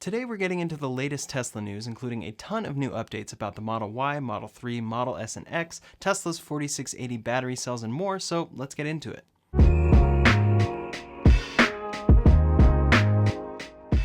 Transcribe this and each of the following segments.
Today we're getting into the latest Tesla news, including a ton of new updates about the Model Y, Model 3, Model S and X, Tesla's 4680 battery cells, and more, so let's get into it.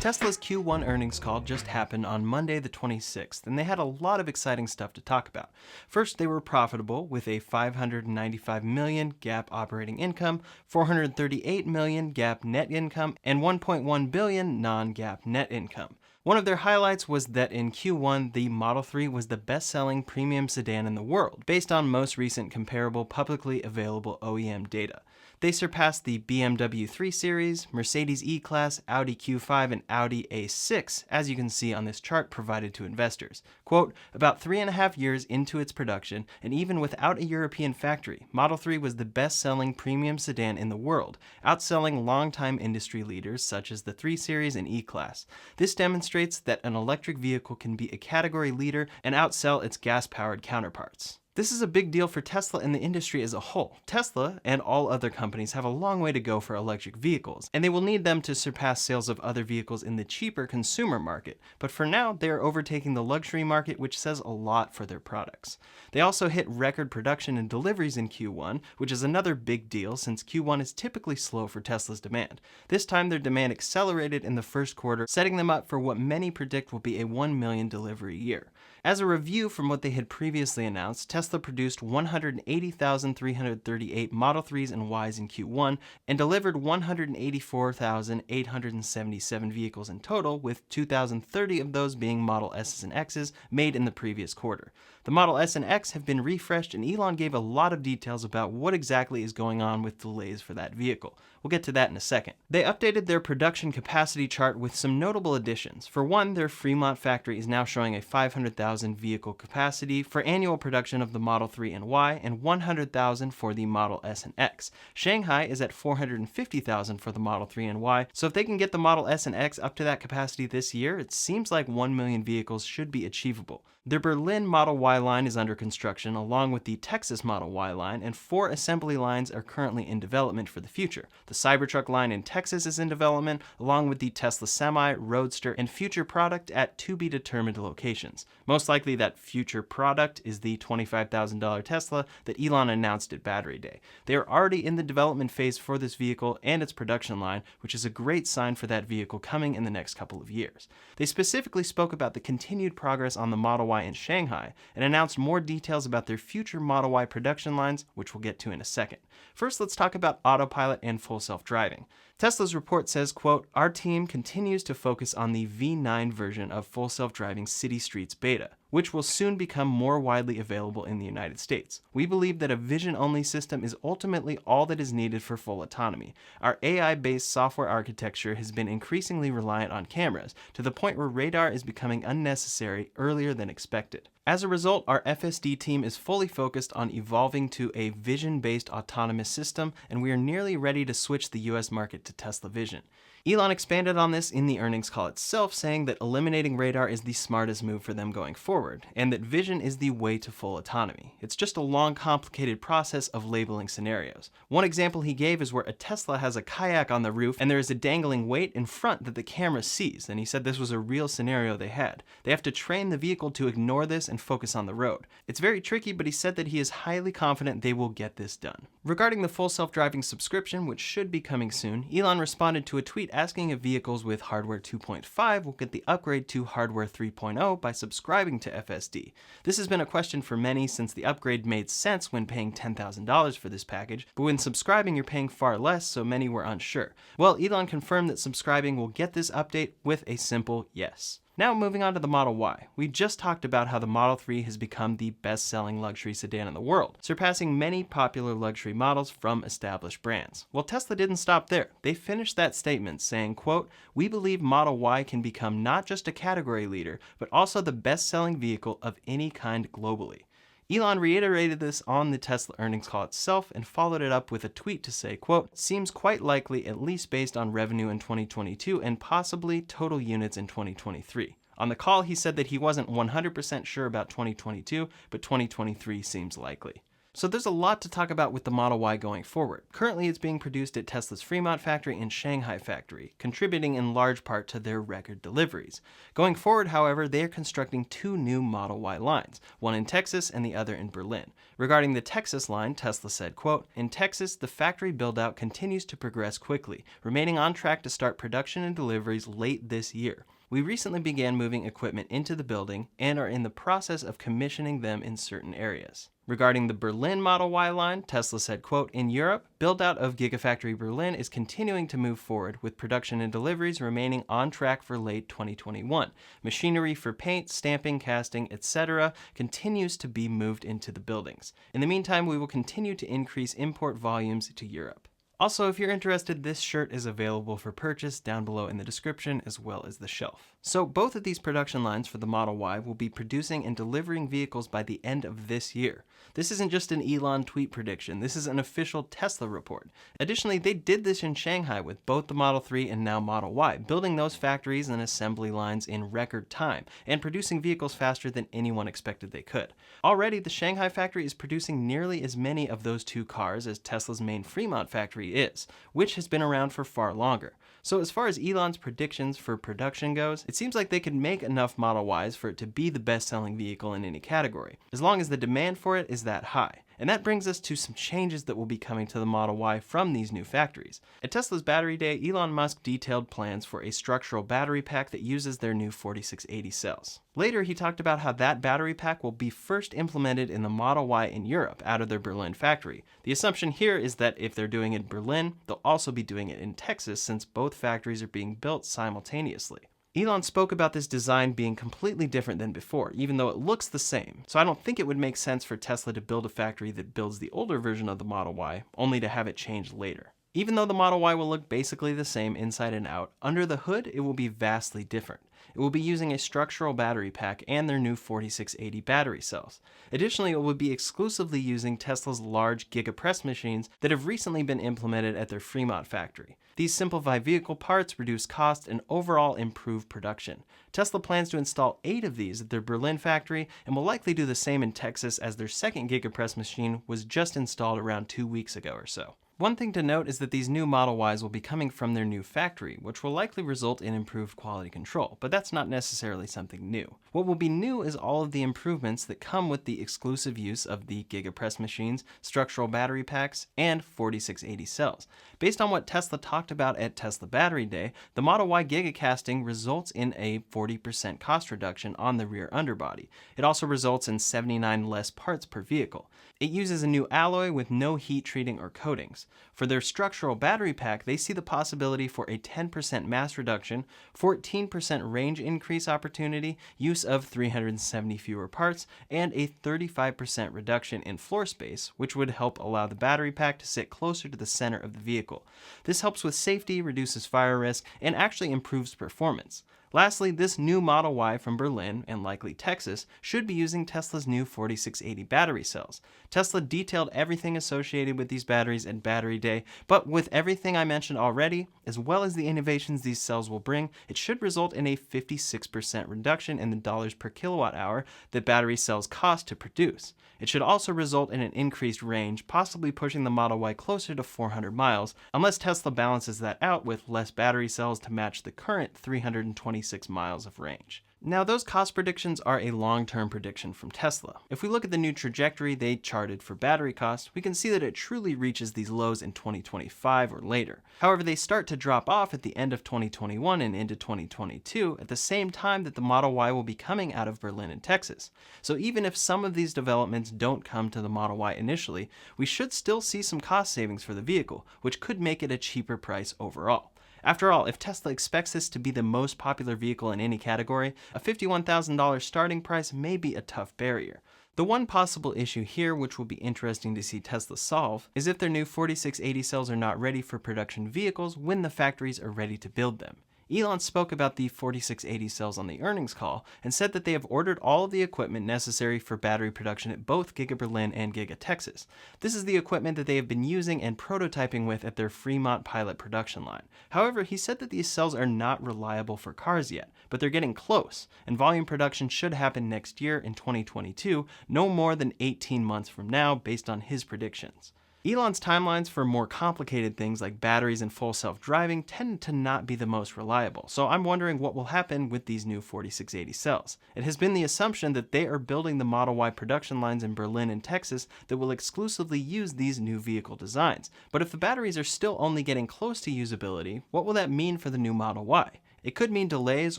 Tesla's Q1 earnings call just happened on Monday the 26th, and they had a lot of exciting stuff to talk about. First, they were profitable with a $595 million GAAP operating income, $438 million GAAP net income, and $1.1 billion non-GAAP net income. One of their highlights was that in Q1, the Model 3 was the best-selling premium sedan in the world, based on most recent comparable publicly available OEM data. They surpassed the BMW 3 Series, Mercedes E-Class, Audi Q5, and Audi A6, as you can see on this chart provided to investors. Quote, about 3.5 years into its production, and even without a European factory, Model 3 was the best-selling premium sedan in the world, outselling longtime industry leaders such as the 3 Series and E-Class. This demonstrates that an electric vehicle can be a category leader and outsell its gas-powered counterparts. This is a big deal for Tesla and the industry as a whole. Tesla and all other companies have a long way to go for electric vehicles, and they will need them to surpass sales of other vehicles in the cheaper consumer market. But for now, they are overtaking the luxury market, which says a lot for their products. They also hit record production and deliveries in Q1, which is another big deal since Q1 is typically slow for Tesla's demand. This time, their demand accelerated in the first quarter, setting them up for what many predict will be a 1 million delivery year. As a review from what they had previously announced, Tesla produced 180,338 Model 3s and Ys in Q1 and delivered 184,877 vehicles in total, with 2,030 of those being Model S's and X's made in the previous quarter. The Model S and X have been refreshed, and Elon gave a lot of details about what exactly is going on with delays for that vehicle. We'll get to that in a second. They updated their production capacity chart with some notable additions. For one, their Fremont factory is now showing a 500,000 vehicle capacity for annual production of the Model 3 and Y, and 100,000 for the Model S and X. Shanghai is at 450,000 for the Model 3 and Y, so if they can get the Model S and X up to that capacity this year, it seems like 1 million vehicles should be achievable. Their Berlin Model Y line is under construction, along with the Texas Model Y line, and 4 assembly lines are currently in development for the future. The Cybertruck line in Texas is in development, along with the Tesla Semi, Roadster, and future product at to-be-determined locations. Most likely that future product is the $25,000 Tesla that Elon announced at Battery Day. They are already in the development phase for this vehicle and its production line, which is a great sign for that vehicle coming in the next couple of years. They specifically spoke about the continued progress on the Model Y in Shanghai and announced more details about their future Model Y production lines, which we'll get to in a second. First, let's talk about autopilot and full self-driving. Tesla's report says, quote, our team continues to focus on the V9 version of full self-driving city streets beta, which will soon become more widely available in the United States. We believe that a vision-only system is ultimately all that is needed for full autonomy. Our AI-based software architecture has been increasingly reliant on cameras, to the point where radar is becoming unnecessary earlier than expected. As a result, our FSD team is fully focused on evolving to a vision-based autonomous system, and we are nearly ready to switch the US market to Tesla Vision. Elon expanded on this in the earnings call itself, saying that eliminating radar is the smartest move for them going forward, and that vision is the way to full autonomy. It's just a long, complicated process of labeling scenarios. One example he gave is where a Tesla has a kayak on the roof and there is a dangling weight in front that the camera sees, and he said this was a real scenario they had. They have to train the vehicle to ignore this and focus on the road. It's very tricky, but he said that he is highly confident they will get this done. Regarding the full self-driving subscription, which should be coming soon, Elon responded to a tweet asking if vehicles with hardware 2.5 will get the upgrade to hardware 3.0 by subscribing to FSD. This has been a question for many since the upgrade made sense when paying $10,000 for this package, but when subscribing you're paying far less, so many were unsure. Well, Elon confirmed that subscribing will get this update with a simple yes. Now moving on to the Model Y. We just talked about how the Model 3 has become the best-selling luxury sedan in the world, surpassing many popular luxury models from established brands. Well, Tesla didn't stop there. They finished that statement saying, quote, we believe Model Y can become not just a category leader, but also the best-selling vehicle of any kind globally. Elon reiterated this on the Tesla earnings call itself and followed it up with a tweet to say, quote, seems quite likely at least based on revenue in 2022 and possibly total units in 2023. On the call, he said that he wasn't 100% sure about 2022, but 2023 seems likely. So there's a lot to talk about with the Model Y going forward. Currently, it's being produced at Tesla's Fremont factory and Shanghai factory, contributing in large part to their record deliveries. Going forward, however, they are constructing two new Model Y lines, one in Texas and the other in Berlin. Regarding the Texas line, Tesla said, quote, "In Texas, the factory build-out continues to progress quickly, remaining on track to start production and deliveries late this year. We recently began moving equipment into the building and are in the process of commissioning them in certain areas." Regarding the Berlin Model Y line, Tesla said, quote, "In Europe, build-out of Gigafactory Berlin is continuing to move forward, with production and deliveries remaining on track for late 2021. Machinery for paint, stamping, casting, etc. continues to be moved into the buildings. In the meantime, we will continue to increase import volumes to Europe." Also, if you're interested, this shirt is available for purchase down below in the description, as well as the shelf. So both of these production lines for the Model Y will be producing and delivering vehicles by the end of this year. This isn't just an Elon tweet prediction, this is an official Tesla report. Additionally, they did this in Shanghai with both the Model 3 and now Model Y, building those factories and assembly lines in record time, and producing vehicles faster than anyone expected they could. Already, the Shanghai factory is producing nearly as many of those two cars as Tesla's main Fremont factory is, which has been around for far longer. So as far as Elon's predictions for production goes, it seems like they could make enough Model Ys for it to be the best-selling vehicle in any category, as long as the demand for it is that high. And that brings us to some changes that will be coming to the Model Y from these new factories. At Tesla's Battery Day, Elon Musk detailed plans for a structural battery pack that uses their new 4680 cells. Later, he talked about how that battery pack will be first implemented in the Model Y in Europe out of their Berlin factory. The assumption here is that if they're doing it in Berlin, they'll also be doing it in Texas, since both factories are being built simultaneously. Elon spoke about this design being completely different than before, even though it looks the same. So I don't think it would make sense for Tesla to build a factory that builds the older version of the Model Y, only to have it changed later. Even though the Model Y will look basically the same inside and out, under the hood it will be vastly different. It will be using a structural battery pack and their new 4680 battery cells. Additionally, it will be exclusively using Tesla's large Giga press machines that have recently been implemented at their Fremont factory. These simplify vehicle parts, reduce cost, and overall improve production. Tesla plans to install 8 of these at their Berlin factory and will likely do the same in Texas, as their second Giga press machine was just installed around 2 weeks ago or so. One thing to note is that these new Model Ys will be coming from their new factory, which will likely result in improved quality control, but that's not necessarily something new. What will be new is all of the improvements that come with the exclusive use of the Giga press machines, structural battery packs, and 4680 cells. Based on what Tesla talked about at Tesla Battery Day, the Model Y Giga casting results in a 40% cost reduction on the rear underbody. It also results in 79 less parts per vehicle. It uses a new alloy with no heat treating or coatings. For their structural battery pack, they see the possibility for a 10% mass reduction, 14% range increase opportunity, use of 370 fewer parts, and a 35% reduction in floor space, which would help allow the battery pack to sit closer to the center of the vehicle. This helps with safety, reduces fire risk, and actually improves performance. Lastly, this new Model Y from Berlin, and likely Texas, should be using Tesla's new 4680 battery cells. Tesla detailed everything associated with these batteries at Battery Day, but with everything I mentioned already, as well as the innovations these cells will bring, it should result in a 56% reduction in the dollars per kilowatt hour that battery cells cost to produce. It should also result in an increased range, possibly pushing the Model Y closer to 400 miles, unless Tesla balances that out with less battery cells to match the current 326 miles of range. Now, those cost predictions are a long-term prediction from Tesla. If we look at the new trajectory they charted for battery costs, we can see that it truly reaches these lows in 2025 or later. However, they start to drop off at the end of 2021 and into 2022, at the same time that the Model Y will be coming out of Berlin and Texas. So even if some of these developments don't come to the Model Y initially, we should still see some cost savings for the vehicle, which could make it a cheaper price overall. After all, if Tesla expects this to be the most popular vehicle in any category, a $51,000 starting price may be a tough barrier. The one possible issue here, which will be interesting to see Tesla solve, is if their new 4680 cells are not ready for production vehicles when the factories are ready to build them. Elon spoke about the 4680 cells on the earnings call and said that they have ordered all of the equipment necessary for battery production at both Giga Berlin and Giga Texas. This is the equipment that they have been using and prototyping with at their Fremont pilot production line. However, he said that these cells are not reliable for cars yet, but they're getting close, and volume production should happen next year in 2022, no more than 18 months from now, based on his predictions. Elon's timelines for more complicated things like batteries and full self-driving tend to not be the most reliable, so I'm wondering what will happen with these new 4680 cells. It has been the assumption that they are building the Model Y production lines in Berlin and Texas that will exclusively use these new vehicle designs. But if the batteries are still only getting close to usability, what will that mean for the new Model Y? It could mean delays,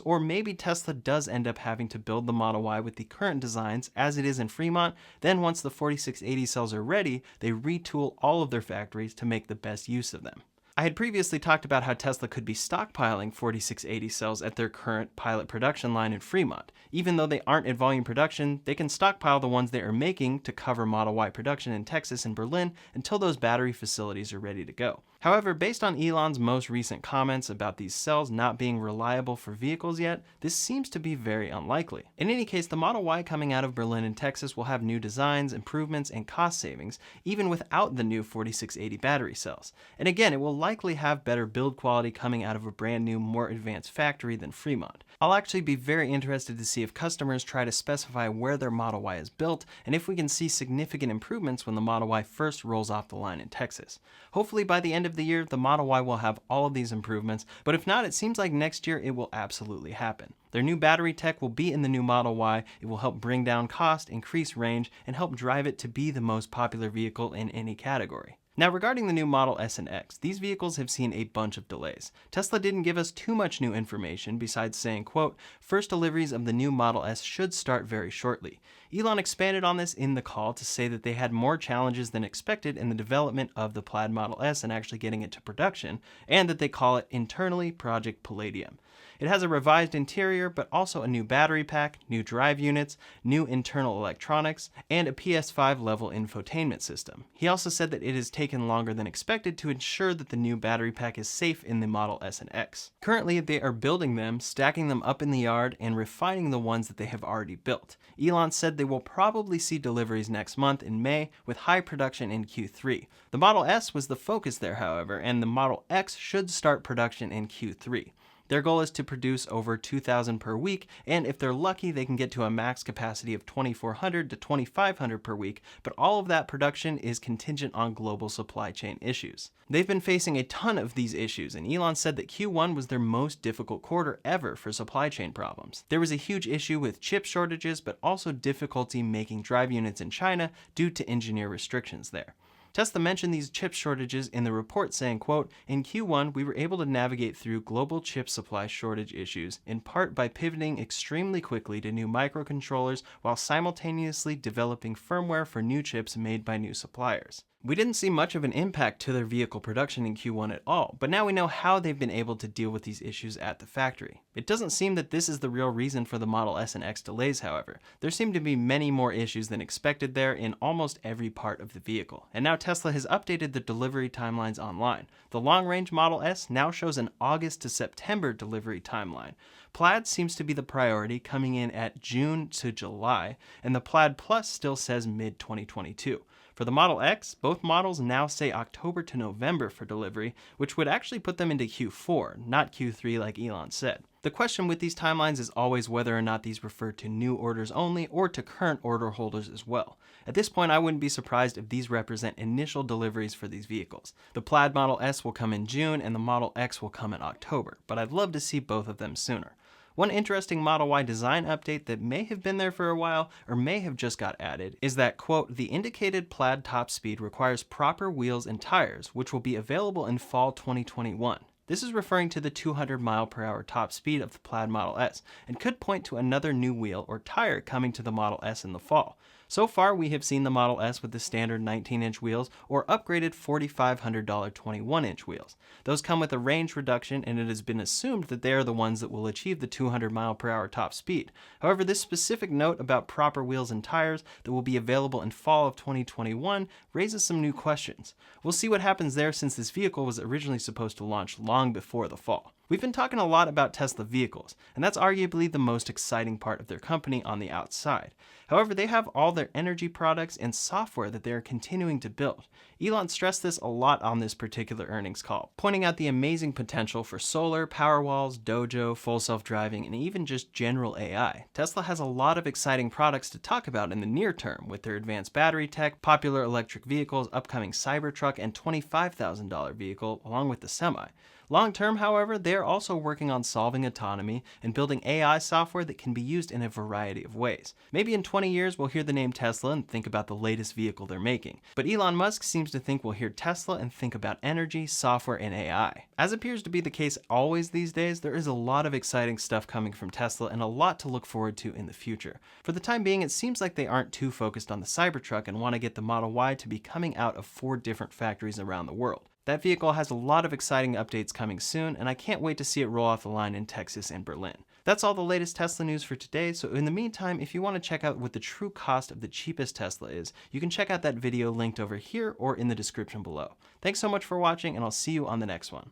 or maybe Tesla does end up having to build the Model Y with the current designs as it is in Fremont. Then once the 4680 cells are ready, they retool all of their factories to make the best use of them. I had previously talked about how Tesla could be stockpiling 4680 cells at their current pilot production line in Fremont. Even though they aren't in volume production, they can stockpile the ones they are making to cover Model Y production in Texas and Berlin until those battery facilities are ready to go. However, based on Elon's most recent comments about these cells not being reliable for vehicles yet, this seems to be very unlikely. In any case, the Model Y coming out of Berlin and Texas will have new designs, improvements, and cost savings, even without the new 4680 battery cells. And again, it will likely have better build quality coming out of a brand new, more advanced factory than Fremont. I'll actually be very interested to see if customers try to specify where their Model Y is built, and if we can see significant improvements when the Model Y first rolls off the line in Texas. Hopefully by the end of the year, the Model Y will have all of these improvements, but if not, it seems like next year it will absolutely happen. Their new battery tech will be in the new Model Y. It will help bring down cost, increase range, and help drive it to be the most popular vehicle in any category. Now, regarding the new Model S and X, these vehicles have seen a bunch of delays. Tesla didn't give us too much new information besides saying, quote, "First deliveries of the new Model S should start very shortly." Elon expanded on this in the call to say that they had more challenges than expected in the development of the Plaid Model S and actually getting it to production, and that they call it internally Project Palladium. It has a revised interior, but also a new battery pack, new drive units, new internal electronics, and a PS5 level infotainment system. He also said that it has taken longer than expected to ensure that the new battery pack is safe in the Model S and X. Currently, they are building them, stacking them up in the yard, and refining the ones that they have already built. Elon said they will probably see deliveries next month in May, with high production in Q3. The Model S was the focus there, however, and the Model X should start production in Q3. Their goal is to produce over 2,000 per week, and if they're lucky, they can get to a max capacity of 2,400 to 2,500 per week, but all of that production is contingent on global supply chain issues. They've been facing a ton of these issues, and Elon said that Q1 was their most difficult quarter ever for supply chain problems. There was a huge issue with chip shortages, but also difficulty making drive units in China due to engineer restrictions there. Tesla mentioned these chip shortages in the report, saying, quote, "In Q1, we were able to navigate through global chip supply shortage issues, in part by pivoting extremely quickly to new microcontrollers while simultaneously developing firmware for new chips made by new suppliers." We didn't see much of an impact to their vehicle production in Q1 at all, but now we know how they've been able to deal with these issues at the factory. It doesn't seem that this is the real reason for the Model S and X delays, however. There seem to be many more issues than expected there in almost every part of the vehicle. And now Tesla has updated the delivery timelines online. The long-range Model S now shows an August to September delivery timeline. Plaid seems to be the priority, coming in at June to July, and the Plaid Plus still says mid-2022. For the Model X, both models now say October to November for delivery, which would actually put them into Q4, not Q3 like Elon said. The question with these timelines is always whether or not these refer to new orders only or to current order holders as well. At this point, I wouldn't be surprised if these represent initial deliveries for these vehicles. The Plaid Model S will come in June and the Model X will come in October, but I'd love to see both of them sooner. One interesting Model Y design update that may have been there for a while or may have just got added is that, quote, "The indicated Plaid top speed requires proper wheels and tires, which will be available in fall 2021. This is referring to the 200 mile/hour top speed of the Plaid Model S and could point to another new wheel or tire coming to the Model S in the fall. So far, we have seen the Model S with the standard 19-inch wheels or upgraded $4,500 21-inch wheels. Those come with a range reduction, and it has been assumed that they are the ones that will achieve the 200 mile/hour top speed. However, this specific note about proper wheels and tires that will be available in fall of 2021 raises some new questions. We'll see what happens there, since this vehicle was originally supposed to launch long before the fall. We've been talking a lot about Tesla vehicles, and that's arguably the most exciting part of their company on the outside. However, they have all their energy products and software that they are continuing to build. Elon stressed this a lot on this particular earnings call, pointing out the amazing potential for solar, Powerwalls, Dojo, full self-driving, and even just general AI. Tesla has a lot of exciting products to talk about in the near term, with their advanced battery tech, popular electric vehicles, upcoming Cybertruck, and $25,000 vehicle, along with the Semi. Long term, however, they are also working on solving autonomy and building AI software that can be used in a variety of ways. Maybe in 20 years we'll hear the name Tesla and think about the latest vehicle they're making. But Elon Musk seems to think we'll hear Tesla and think about energy, software, and AI. As appears to be the case always these days, there is a lot of exciting stuff coming from Tesla and a lot to look forward to in the future. For the time being, it seems like they aren't too focused on the Cybertruck and want to get the Model Y to be coming out of 4 different factories around the world. That vehicle has a lot of exciting updates coming soon, and I can't wait to see it roll off the line in Texas and Berlin. That's all the latest Tesla news for today, so in the meantime, if you want to check out what the true cost of the cheapest Tesla is, you can check out that video linked over here or in the description below. Thanks so much for watching, and I'll see you on the next one.